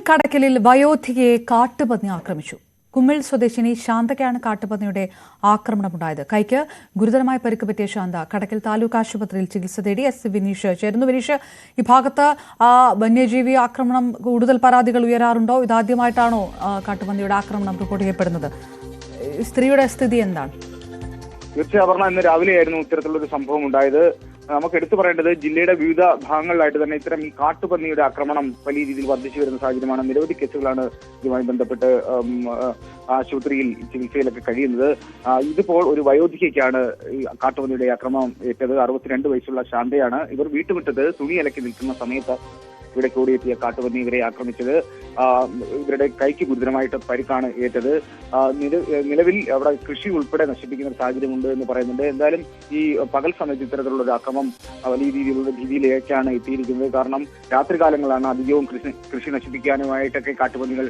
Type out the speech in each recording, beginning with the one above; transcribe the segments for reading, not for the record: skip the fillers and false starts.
കടക്കലിൽ വയോധികയെ കാട്ടുപന്നി ആക്രമിച്ചു. കുമ്മിൾ സ്വദേശിനി ശാന്തയ്ക്കാണ് കാട്ടുപന്നിയുടെ ആക്രമണമുണ്ടായത്. കൈക്ക് ഗുരുതരമായി പരിക്ക് പറ്റിയ ശാന്ത കടക്കൽ താലൂക്ക് ആശുപത്രിയിൽ ചികിത്സ തേടി. എസ് വിനീഷ് ചേരുന്നു. വിനീഷ്, ഈ ഭാഗത്ത് വന്യജീവി ആക്രമണം കൂടുതൽ പരാതികൾ ഉയരാറുണ്ടോ? ഇതാദ്യമായിട്ടാണോ കാട്ടുപന്നിയുടെ ആക്രമണം റിപ്പോർട്ട് ചെയ്യപ്പെടുന്നത്? സ്ത്രീയുടെ സ്ഥിതി എന്താണ്? തീർച്ചയായും ഇന്ന് രാവിലെയായിരുന്നു ഇത്തരത്തിലുള്ള ഒരു സംഭവം ഉണ്ടായത്. നമുക്ക് എടുത്തു പറയേണ്ടത് ജില്ലയുടെ വിവിധ ഭാഗങ്ങളിലായിട്ട് തന്നെ ഇത്തരം ഈ കാട്ടുപന്നിയുടെ ആക്രമണം വലിയ രീതിയിൽ വർദ്ധിച്ചു വരുന്ന സാഹചര്യമാണ്. നിരവധി കേസുകളാണ് ഇതുമായി ബന്ധപ്പെട്ട് ആശുപത്രിയിൽ ചികിത്സയിലൊക്കെ കഴിയുന്നത്. ഇതിപ്പോൾ ഒരു വയോധികയ്ക്കാണ് ഈ കാട്ടുപന്നിയുടെ ആക്രമണം ഏറ്റത്. 62 വയസ്സുള്ള ശാന്തയാണ്. ഇവർ വീട്ടുമുറ്റത്ത് തുണി അലക്കി നിൽക്കുന്ന സമയത്ത് ഇവിടെ കൂടിയെത്തിയ കാട്ടുപന്നി ഇവരെ ആക്രമിച്ചത്. ഇവരുടെ കൈക്ക് ഗുരുതരമായിട്ട് പരിക്കാണ് ഏറ്റത്. നിലവിൽ അവിടെ കൃഷി ഉൾപ്പെടെ നശിപ്പിക്കുന്ന ഒരു സാഹചര്യമുണ്ട് എന്ന് പറയുന്നുണ്ട്. എന്തായാലും ഈ പകൽ സമയത്ത് ഇത്തരത്തിലുള്ള ഒരു ആക്രമണം വലിയ രീതിയിലുള്ള രീതിയിലേക്കാണ് എത്തിയിരിക്കുന്നത്. കാരണം രാത്രികാലങ്ങളാണ് അധികവും കൃഷി നശിപ്പിക്കാനുമായിട്ടൊക്കെ കാട്ടുപന്നികൾ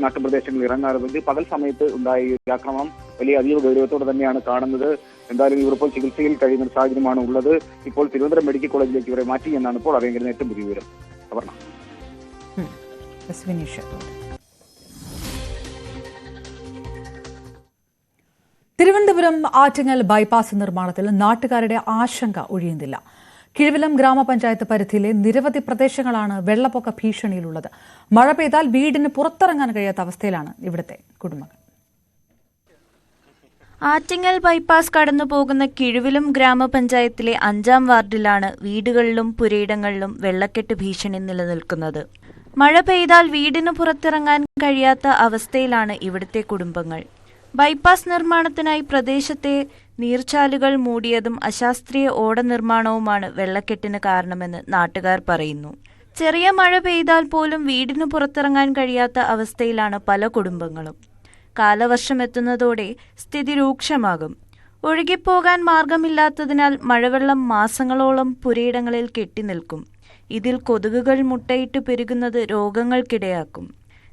നാട്ടുപ്രദേശങ്ങളിൽ ഇറങ്ങാറുണ്ട്. പകൽ സമയത്ത് ഉണ്ടായ ഈ ആക്രമണം വലിയ അതീവ ഗൗരവത്തോടെ തന്നെയാണ് കാണുന്നത്. എന്തായാലും ഇവർ ഇപ്പോൾ ചികിത്സയിൽ കഴിയുന്ന ഒരു സാഹചര്യമാണ് ഉള്ളത്. ഇപ്പോൾ തിരുവനന്തപുരം മെഡിക്കൽ കോളേജിലേക്ക് ഇവരെ മാറ്റി എന്നാണ് ഇപ്പോൾ അറിയാൻ ഏറ്റവും പുതിയ വിവരം. തിരുവനന്തപുരം ആറ്റിങ്ങൽ ബൈപ്പാസ് നിർമ്മാണത്തിൽ നാട്ടുകാരുടെ ആശങ്ക ഒഴിയുന്നില്ല. കിഴുവിലം ഗ്രാമപഞ്ചായത്ത് പരിധിയിലെ നിരവധി പ്രദേശങ്ങളാണ് വെള്ളപ്പൊക്ക ഭീഷണിയിലുള്ളത്. മഴ പെയ്താൽ വീടിന് പുറത്തിറങ്ങാൻ കഴിയാത്ത അവസ്ഥയിലാണ് ഇവിടുത്തെ കുടുംബങ്ങൾ. ആറ്റിങ്ങൽ ബൈപ്പാസ് കടന്നു പോകുന്ന കിഴുവിലം ഗ്രാമപഞ്ചായത്തിലെ 5-ാം വാർഡിലാണ് വീടുകളിലും പുരയിടങ്ങളിലും വെള്ളക്കെട്ട് ഭീഷണി നിലനിൽക്കുന്നത്. മഴ പെയ്താൽ വീടിന് പുറത്തിറങ്ങാൻ കഴിയാത്ത അവസ്ഥയിലാണ് ഇവിടുത്തെ കുടുംബങ്ങൾ. ബൈപ്പാസ് നിർമ്മാണത്തിനായി പ്രദേശത്തെ നീർച്ചാലുകൾ മൂടിയതും അശാസ്ത്രീയ ഓട നിർമ്മാണവുമാണ് വെള്ളക്കെട്ടിന് കാരണമെന്ന് നാട്ടുകാർ പറയുന്നു. ചെറിയ മഴ പെയ്താൽ പോലും വീടിന് പുറത്തിറങ്ങാൻ കഴിയാത്ത അവസ്ഥയിലാണ് പല കുടുംബങ്ങളും. കാലവർഷം എത്തുന്നതോടെ സ്ഥിതി രൂക്ഷമാകും. ഒഴുകിപ്പോകാൻ മാർഗമില്ലാത്തതിനാൽ മഴവെള്ളം മാസങ്ങളോളം പുരയിടങ്ങളിൽ കെട്ടിനിൽക്കും. ഇതിൽ കൊതുകുകൾ മുട്ടയിട്ട് പെരുകുന്നത് രോഗങ്ങൾക്കിടയാക്കും.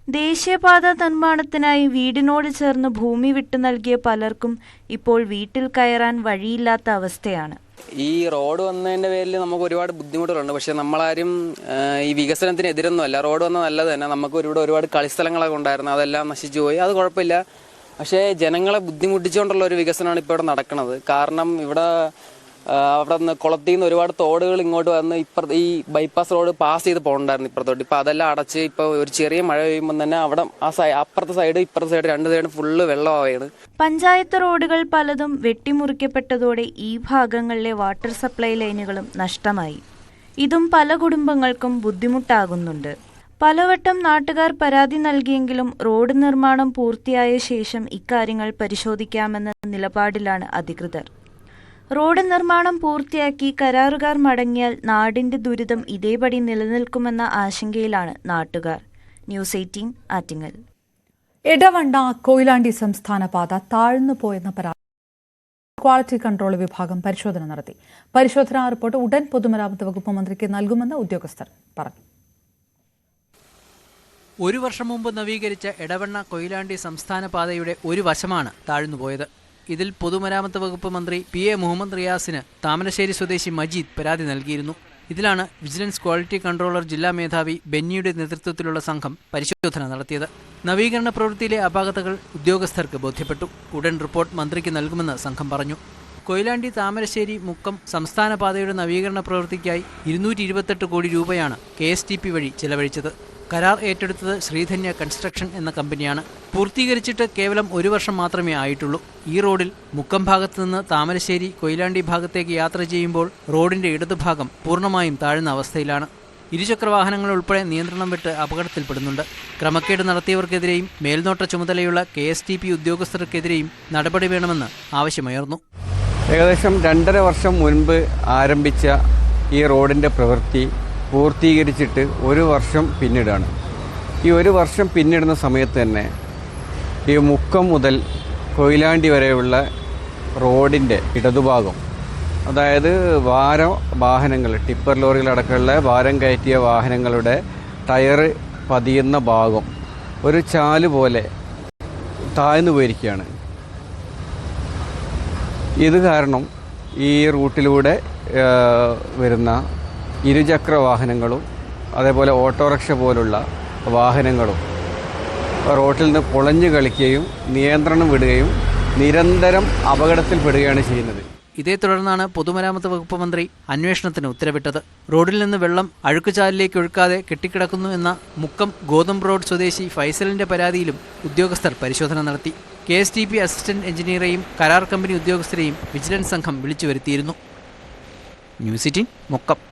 ദേശീയപാത നിർമ്മാണത്തിനായി വീടിനോട് ചേർന്ന് ഭൂമി വിട്ടു നൽകിയ പലർക്കും ഇപ്പോൾ വീട്ടിൽ കയറാൻ വഴിയില്ലാത്ത അവസ്ഥയാണ്. ഈ റോഡ് വന്നതിൻ്റെ പേരിൽ നമുക്ക് ഒരുപാട് ബുദ്ധിമുട്ടുകളുണ്ട്. പക്ഷേ നമ്മളാരും ഈ വികസനത്തിന് എതിരൊന്നുമല്ല. റോഡ് വന്നാൽ നല്ലത് തന്നെ. നമുക്ക് ഒരുപാട് കളിസ്ഥലങ്ങളൊക്കെ ഉണ്ടായിരുന്നു, അതെല്ലാം നശിച്ചു പോയി. അത് കുഴപ്പമില്ല. പക്ഷേ ജനങ്ങളെ ബുദ്ധിമുട്ടിച്ചുകൊണ്ടുള്ള ഒരു വികസനമാണ് ഇപ്പോൾ ഇവിടെ നടക്കുന്നത്. കാരണം അവിടെ നിന്ന് കുളത്തിൽ നിന്ന് ഒരുപാട് തോടുകൾ ഇങ്ങോട്ട് വന്ന് ഈ ബൈപ്പാസ് റോഡ് പാസ് ചെയ്ത് പോകണ്ടായിരുന്നു ഇപ്പുറത്തോട്ട്. ഇപ്പം അതെല്ലാം അടച്ച് ഇപ്പോൾ ഒരു ചെറിയ മഴ പെയ്യുമ്പോൾ തന്നെ അവിടെ അപ്പുറത്തെ സൈഡ് ഇപ്പുറത്തെ സൈഡ് 2 സൈഡ് ഫുള്ള് വെള്ളമാവുകയാണ്. പഞ്ചായത്ത് റോഡുകൾ പലതും വെട്ടിമുറിക്കപ്പെട്ടതോടെ ഈ ഭാഗങ്ങളിലെ വാട്ടർ സപ്ലൈ ലൈനുകളും നഷ്ടമായി. ഇതും പല കുടുംബങ്ങൾക്കും ബുദ്ധിമുട്ടാകുന്നുണ്ട്. പലവട്ടം നാട്ടുകാർ പരാതി നൽകിയെങ്കിലും റോഡ് നിർമ്മാണം പൂർത്തിയായ ശേഷം ഇക്കാര്യങ്ങൾ പരിശോധിക്കാമെന്ന നിലപാടിലാണ് അധികൃതർ. റോഡ് നിർമ്മാണം പൂർത്തിയാക്കി കരാറുകാർ മടങ്ങിയാൽ നാടിന്റെ ദുരിതം ഇതേപടി നിലനിൽക്കുമെന്ന ആശങ്കയിലാണ് നാട്ടുകാർ. ന്യൂസ് 18 ആറ്റിങ്ങൽ. എടവണ്ണ കൊയിലാണ്ടി സംസ്ഥാന പാത താഴ്ന്നുപോയെന്ന പരാതി ക്വാളിറ്റി കൺട്രോൾ വിഭാഗം പരിശോധന നടത്തി. പരിശോധനാ റിപ്പോർട്ട് ഉടൻ പൊതുമരാമത്ത് വകുപ്പ് മന്ത്രിക്ക് നൽകുമെന്ന് ഉദ്യോഗസ്ഥർ പറഞ്ഞു. 1 വർഷം മുമ്പ് നവീകരിച്ച എടവണ്ണ കൊയിലാണ്ടി സംസ്ഥാന പാതയുടെ ഒരു വശമാണ് താഴ്ന്നുപോയത്. ഇതിൽ പൊതുമരാമത്ത് വകുപ്പ് മന്ത്രി PA മുഹമ്മദ് റിയാസിന് താമരശ്ശേരി സ്വദേശി മജീദ് പരാതി നൽകിയിരുന്നു. ഇതിലാണ് വിജിലൻസ് ക്വാളിറ്റി കൺട്രോളർ ജില്ലാ മേധാവി ബെന്നിയുടെ നേതൃത്വത്തിലുള്ള സംഘം പരിശോധന നടത്തിയത്. നവീകരണ പ്രവൃത്തിയിലെ അപാകതകൾ ഉദ്യോഗസ്ഥർക്ക് ബോധ്യപ്പെട്ടു. ഉടൻ റിപ്പോർട്ട് മന്ത്രിക്ക് നൽകുമെന്ന് സംഘം പറഞ്ഞു. കൊയിലാണ്ടി താമരശ്ശേരി മുക്കം സംസ്ഥാന പാതയുടെ നവീകരണ പ്രവൃത്തിക്കായി 228 കോടി രൂപയാണ് KSTP വഴി ചെലവഴിച്ചത്. കരാർ ഏറ്റെടുത്തത് ശ്രീധന്യ കൺസ്ട്രക്ഷൻ എന്ന കമ്പനിയാണ്. പൂർത്തീകരിച്ചിട്ട് കേവലം 1 വർഷം മാത്രമേ ആയിട്ടുള്ളൂ. ഈ റോഡിൽ മുക്കം ഭാഗത്ത് നിന്ന് താമരശ്ശേരി കൊയിലാണ്ടി ഭാഗത്തേക്ക് യാത്ര ചെയ്യുമ്പോൾ റോഡിന്റെ ഇടതുഭാഗം പൂർണ്ണമായും താഴ്ന്ന അവസ്ഥയിലാണ്. ഇരുചക്രവാഹനങ്ങൾ ഉൾപ്പെടെ നിയന്ത്രണം വിട്ട് അപകടത്തിൽപ്പെടുന്നുണ്ട്. ക്രമക്കേട് നടത്തിയവർക്കെതിരെയും മേൽനോട്ട ചുമതലയുള്ള KSTP ഉദ്യോഗസ്ഥർക്കെതിരെയും നടപടി വേണമെന്ന് ആവശ്യമുയർന്നു. ഏകദേശം 2.5 വർഷം മുൻപ് ആരംഭിച്ച ഈ റോഡിന്റെ പ്രവൃത്തി പൂർത്തീകരിച്ചിട്ട് 1 വർഷം പിന്നിടാണ്. ഈ 1 വർഷം പിന്നിടുന്ന സമയത്ത് തന്നെ ഈ മുക്കം മുതൽ കൊയിലാണ്ടി വരെയുള്ള റോഡിൻ്റെ ഇടതുഭാഗം, അതായത് വാഹനങ്ങൾ ടിപ്പർ ലോറികളടക്കമുള്ള ഭാരം കയറ്റിയ വാഹനങ്ങളുടെ ടയർ പതിയുന്ന ഭാഗം ഒരു ചാല് പോലെ താഴ്ന്നു പോയിരിക്കുകയാണ്. ഇത് കാരണം ഈ റൂട്ടിലൂടെ വരുന്ന ഇരുചക്ര വാഹനങ്ങളും അതേപോലെ ഓട്ടോറിക്ഷ പോലുള്ള വാഹനങ്ങളും റോട്ടിൽ നിന്ന് പൊളഞ്ഞു കളിക്കുകയും നിയന്ത്രണം വിടുകയും നിരന്തരം അപകടത്തിൽപ്പെടുകയാണ് ചെയ്യുന്നത്. ഇതേ തുടർന്നാണ് പൊതുമരാമത്ത് വകുപ്പ് മന്ത്രി അന്വേഷണത്തിന് ഉത്തരവിട്ടത്. റോഡിൽ നിന്ന് വെള്ളം അഴുക്കുചാലിലേക്ക് ഒഴുക്കാതെ കെട്ടിക്കിടക്കുന്നു എന്ന മുക്കം ഗോതമ്പ് റോഡ് സ്വദേശി ഫൈസലിന്റെ പരാതിയിലും ഉദ്യോഗസ്ഥർ പരിശോധന നടത്തി. KSTP അസിസ്റ്റന്റ് എഞ്ചിനീയറെയും കരാർ കമ്പനി ഉദ്യോഗസ്ഥരെയും വിജിലൻസ് സംഘം വിളിച്ചു വരുത്തിയിരുന്നു. ന്യൂസ് 18 മുക്കം.